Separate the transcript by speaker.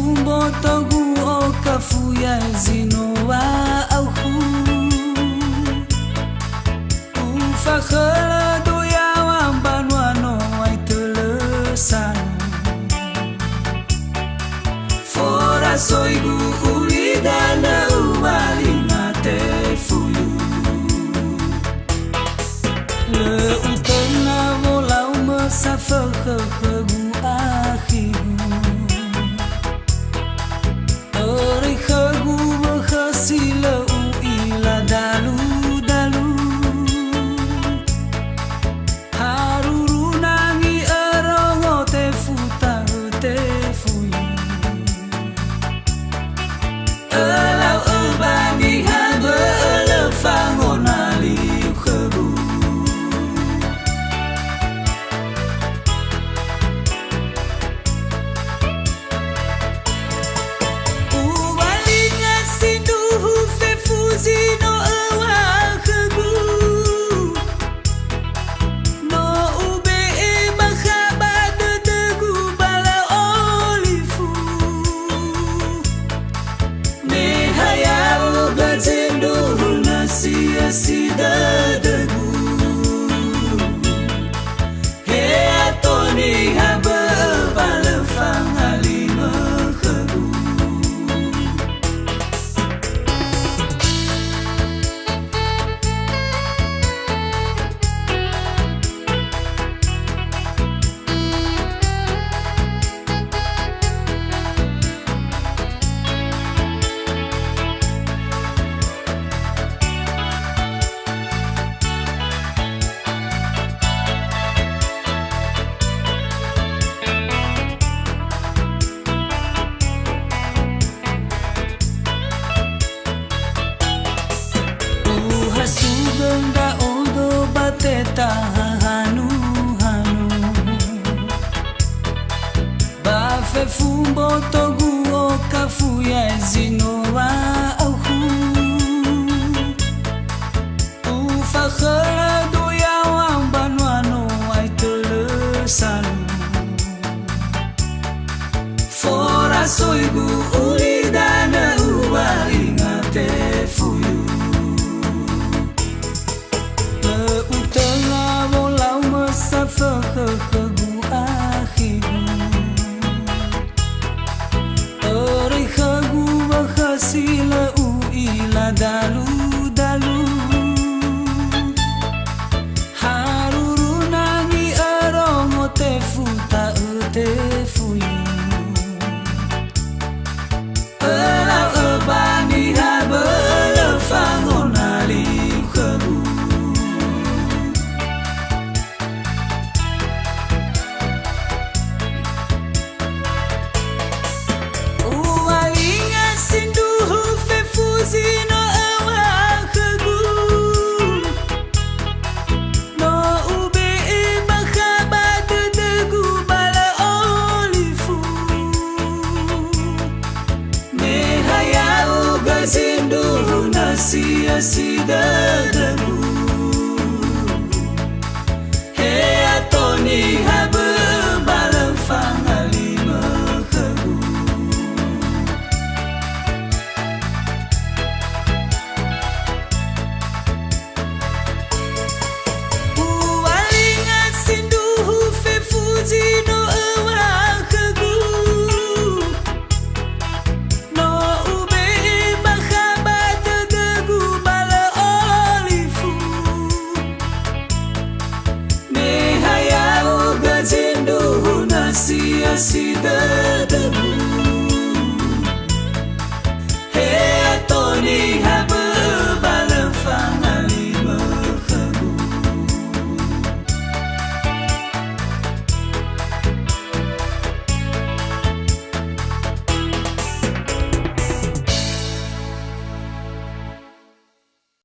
Speaker 1: fumbo togu o kafuya zino wa auhu ufa khala doya wa banwano ai telesan fora soigu ulidana ubalina te fuyu le UTÖNA WOLAUMÖ safa khegu akhiru Sida degu he atoni haba balafang alima khegu Suganda odo bateta hanu ba fe fumbo togu o kafuya zino wa auhu ufa khala doya wa banwano ai telesan fora soigu ulidana ubalinga te fuyu safa khegu akhiru ori khegu wa khasila u ila dalu haruru nangi arongo te futa te fuyu ala abani haba lefangonali khegu Sida degu he atoni haba balafang alima khegu ualinga sindu fe fuzino awa khegu no ube bakhabat degu bala olifu me hayau gazindu nasi asida degu